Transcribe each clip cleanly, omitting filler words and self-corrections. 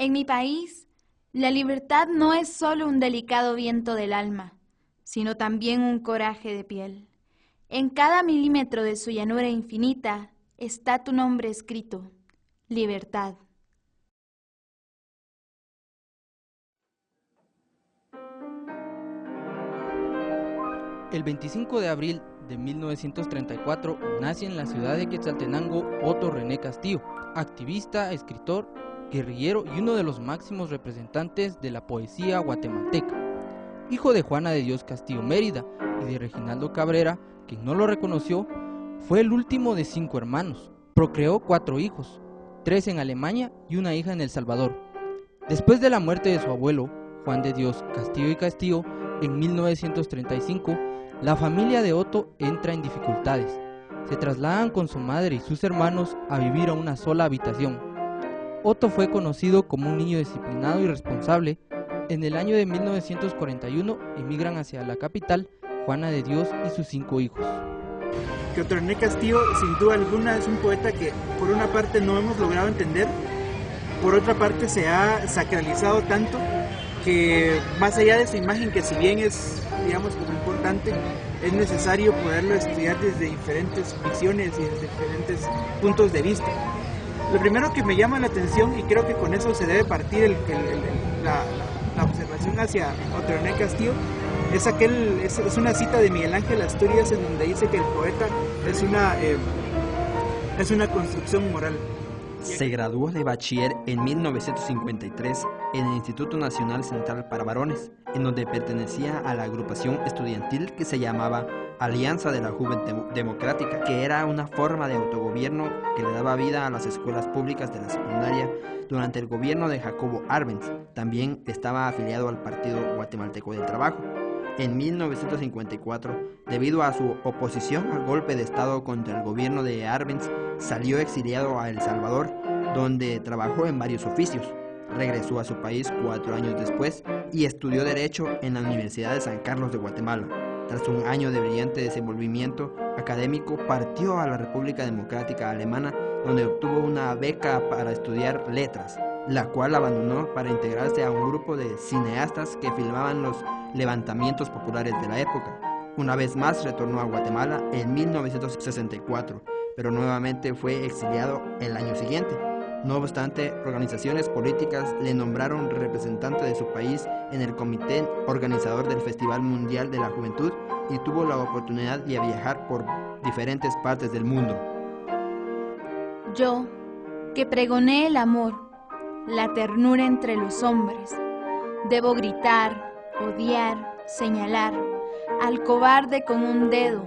En mi país, la libertad no es solo un delicado viento del alma, sino también un coraje de piel. En cada milímetro de su llanura infinita está tu nombre escrito, libertad. El 25 de abril de 1934 nace en la ciudad de Quetzaltenango Otto René Castillo, activista, escritor, guerrillero y uno de los máximos representantes de la poesía guatemalteca. Hijo de Juana de Dios Castillo Mérida y de Reginaldo Cabrera, quien no lo reconoció, fue el último de 5 hermanos. Procreó 4 hijos, 3 en Alemania y una hija en El Salvador. Después de la muerte de su abuelo, Juan de Dios Castillo y Castillo, en 1935, la familia de Otto entra en dificultades. Se trasladan con su madre y sus hermanos a vivir a una sola habitación. Otto fue conocido como un niño disciplinado y responsable. En el año de 1941 emigran hacia la capital Juana de Dios y sus 5 hijos. Que Otto René Castillo, sin duda alguna, es un poeta que por una parte no hemos logrado entender, por otra parte se ha sacralizado tanto que más allá de su imagen, que si bien es, digamos, como importante, es necesario poderlo estudiar desde diferentes visiones y desde diferentes puntos de vista. Lo primero que me llama la atención, y creo que con eso se debe partir la observación hacia Otto René Castillo, es una cita de Miguel Ángel Asturias en donde dice que el poeta es una construcción moral. Se graduó de bachiller en 1953 en el Instituto Nacional Central para Varones, en donde pertenecía a la agrupación estudiantil que se llamaba Alianza de la Juventud Democrática, que era una forma de autogobierno que le daba vida a las escuelas públicas de la secundaria durante el gobierno de Jacobo Arbenz. También estaba afiliado al Partido Guatemalteco del Trabajo. En 1954, debido a su oposición al golpe de Estado contra el gobierno de Arbenz, salió exiliado a El Salvador, donde trabajó en varios oficios. Regresó a su país 4 años después y estudió Derecho en la Universidad de San Carlos de Guatemala. Tras un año de brillante desenvolvimiento académico, partió a la República Democrática Alemana, donde obtuvo una beca para estudiar letras, la cual abandonó para integrarse a un grupo de cineastas que filmaban los levantamientos populares de la época. Una vez más retornó a Guatemala en 1964, pero nuevamente fue exiliado el año siguiente. No obstante, organizaciones políticas le nombraron representante de su país en el comité organizador del Festival Mundial de la Juventud y tuvo la oportunidad de viajar por diferentes partes del mundo. Yo, que pregoné el amor, la ternura entre los hombres, debo gritar, odiar, señalar al cobarde con un dedo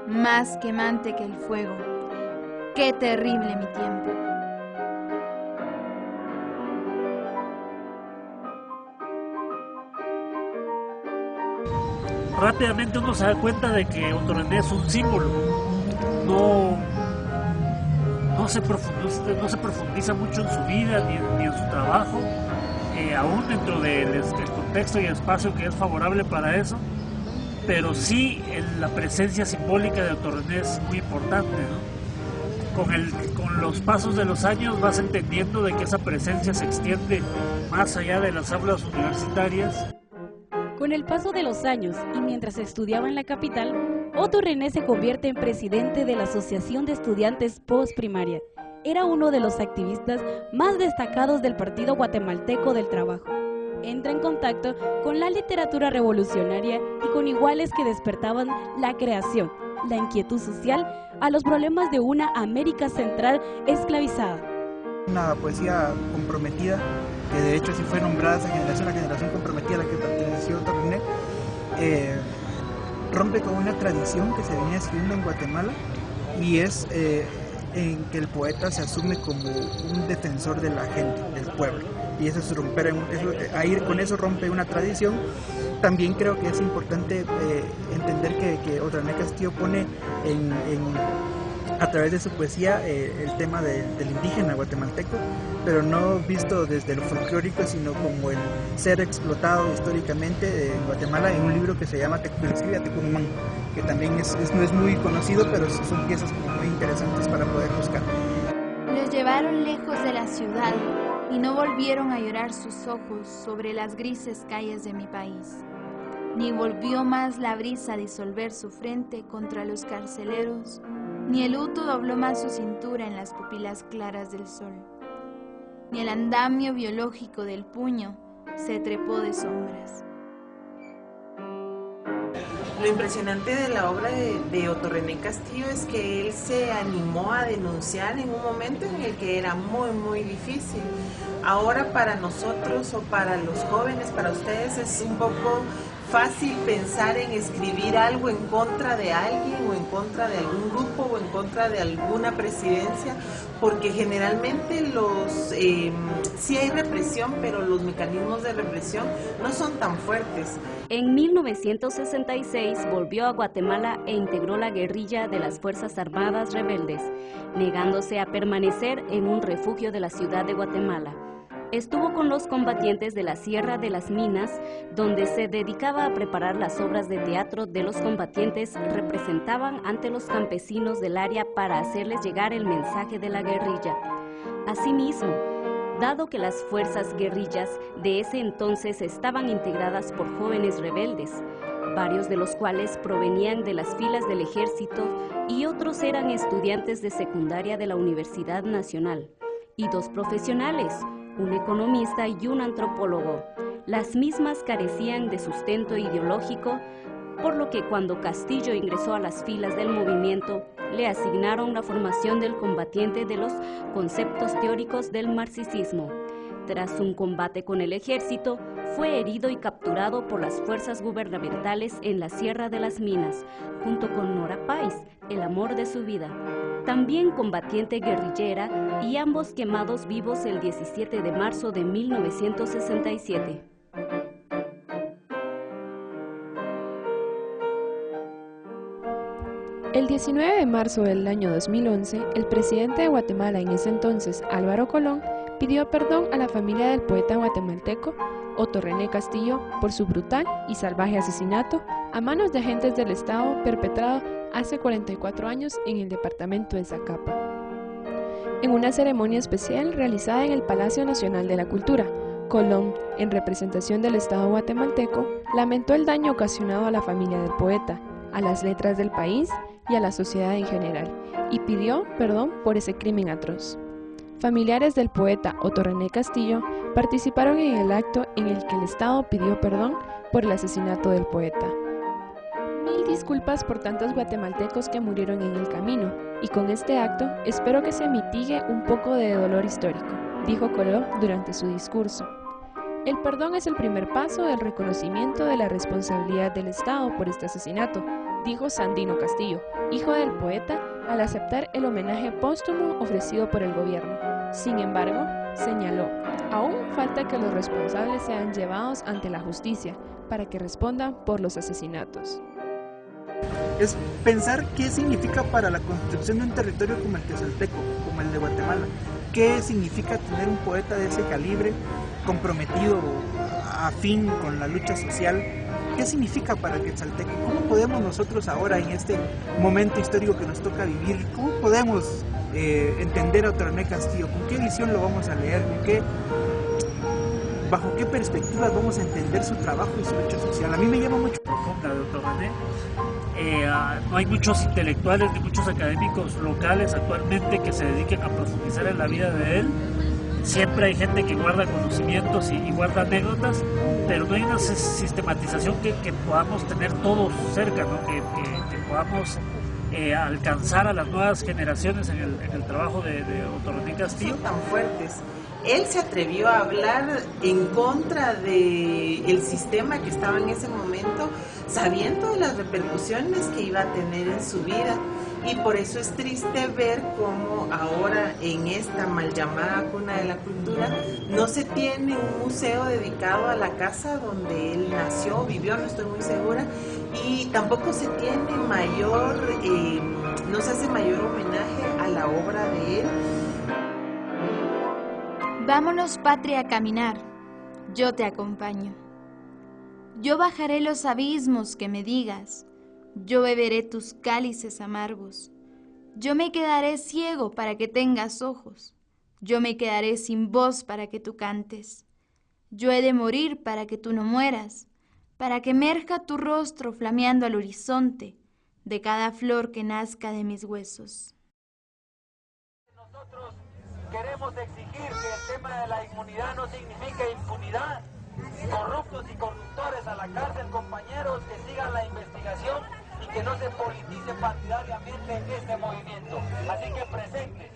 más quemante que el fuego. ¡Qué terrible mi tiempo! Rápidamente uno se da cuenta de que Otto René es un símbolo. No se profundiza mucho en su vida ni en su trabajo, aún dentro del contexto y espacio que es favorable para eso, pero sí la presencia simbólica de Otto René es muy importante, ¿no? Con los pasos de los años vas entendiendo de que esa presencia se extiende más allá de las aulas universitarias. Con el paso de los años y mientras estudiaba en la capital, Otto René se convierte en presidente de la Asociación de Estudiantes Postprimaria. Era uno de los activistas más destacados del Partido Guatemalteco del Trabajo. Entra en contacto con la literatura revolucionaria y con iguales que despertaban la creación, la inquietud social a los problemas de una América Central esclavizada. Una poesía comprometida, que de hecho sí fue nombrada esa generación, la generación comprometida a la que perteneció Otto René, rompe con una tradición que se venía escribiendo en Guatemala y es en que el poeta se asume como un defensor de la gente, del pueblo, y eso es con eso rompe una tradición. También creo que es importante entender que Otto René Castillo pone a través de su poesía el tema del indígena guatemalteco, pero no visto desde lo folclórico, sino como el ser explotado históricamente en Guatemala, en un libro que se llama Tecumán, que también no es muy conocido, pero son piezas como muy interesantes para poder buscar. Los llevaron lejos de la ciudad, y no volvieron a llorar sus ojos sobre las grises calles de mi país, ni volvió más la brisa a disolver su frente contra los carceleros, ni el luto dobló más su cintura en las pupilas claras del sol, ni el andamio biológico del puño se trepó de sombras. Lo impresionante de la obra de Otto René Castillo es que él se animó a denunciar en un momento en el que era muy difícil. Ahora para nosotros o para los jóvenes, para ustedes es un poco fácil pensar en escribir algo en contra de alguien o en contra de algún grupo o en contra de alguna presidencia, porque generalmente sí hay represión, pero los mecanismos de represión no son tan fuertes. En 1966 volvió a Guatemala e integró la guerrilla de las Fuerzas Armadas Rebeldes, negándose a permanecer en un refugio de la ciudad de Guatemala. Estuvo con los combatientes de la Sierra de las Minas, donde se dedicaba a preparar las obras de teatro de los combatientes representaban ante los campesinos del área para hacerles llegar el mensaje de la guerrilla. Asimismo, dado que las fuerzas guerrillas de ese entonces estaban integradas por jóvenes rebeldes, varios de los cuales provenían de las filas del ejército y otros eran estudiantes de secundaria de la Universidad Nacional, y 2 profesionales, un economista y un antropólogo. Las mismas carecían de sustento ideológico, por lo que cuando Castillo ingresó a las filas del movimiento, le asignaron la formación del combatiente de los conceptos teóricos del marxismo. Tras un combate con el ejército, fue herido y capturado por las fuerzas gubernamentales en la Sierra de las Minas, junto con Nora Pais, el amor de su vida, también combatiente guerrillera, y ambos quemados vivos el 17 de marzo de 1967. El 19 de marzo del año 2011, el presidente de Guatemala en ese entonces, Álvaro Colón, pidió perdón a la familia del poeta guatemalteco Otto René Castillo por su brutal y salvaje asesinato a manos de agentes del Estado perpetrado hace 44 años en el departamento de Zacapa. En una ceremonia especial realizada en el Palacio Nacional de la Cultura, Colón, en representación del Estado guatemalteco, lamentó el daño ocasionado a la familia del poeta, a las letras del país y a la sociedad en general, y pidió perdón por ese crimen atroz. Familiares del poeta Otto René Castillo participaron en el acto en el que el Estado pidió perdón por el asesinato del poeta. Mil disculpas por tantos guatemaltecos que murieron en el camino, y con este acto espero que se mitigue un poco de dolor histórico, dijo Colón durante su discurso. El perdón es el primer paso del reconocimiento de la responsabilidad del Estado por este asesinato, dijo Sandino Castillo, hijo del poeta, al aceptar el homenaje póstumo ofrecido por el gobierno. Sin embargo, señaló, aún falta que los responsables sean llevados ante la justicia para que respondan por los asesinatos. Es pensar qué significa para la construcción de un territorio como el quetzalteco, como el de Guatemala, qué significa tener un poeta de ese calibre, comprometido, afín con la lucha social. ¿Qué significa para Quetzalteco? ¿Cómo podemos nosotros ahora, en este momento histórico que nos toca vivir, cómo podemos entender a Otto René Castillo? ¿Con qué visión lo vamos a leer? ¿Bajo qué perspectivas vamos a entender su trabajo y su lucha social? A mí me llama mucho. De Otto René. No hay muchos intelectuales ni muchos académicos locales actualmente que se dediquen a profundizar en la vida de él. Siempre hay gente que guarda conocimientos y guarda anécdotas, pero no hay una sistematización que podamos tener todos cerca, ¿no? que podamos alcanzar a las nuevas generaciones en el trabajo de Otto René Castillo. Tan fuertes. Él se atrevió a hablar en contra del sistema que estaba en ese momento, sabiendo de las repercusiones que iba a tener en su vida. Y por eso es triste ver cómo ahora en esta mal llamada cuna de la cultura no se tiene un museo dedicado a la casa donde él nació, vivió, no estoy muy segura, y tampoco se tiene no se hace mayor homenaje a la obra de él. Vámonos, patria, a caminar, yo te acompaño. Yo bajaré los abismos que me digas, yo beberé tus cálices amargos. Yo me quedaré ciego para que tengas ojos, Yo me quedaré sin voz para que tú cantes. Yo he de morir para que tú no mueras, para que emerja tu rostro flameando al horizonte de cada flor que nazca de mis huesos. Nosotros queremos exigir que el tema de la inmunidad no signifique impunidad. Corruptos y corruptores a la cárcel, compañeros, que sigan la investigación y que no se politice partidariamente este movimiento. Así que presente.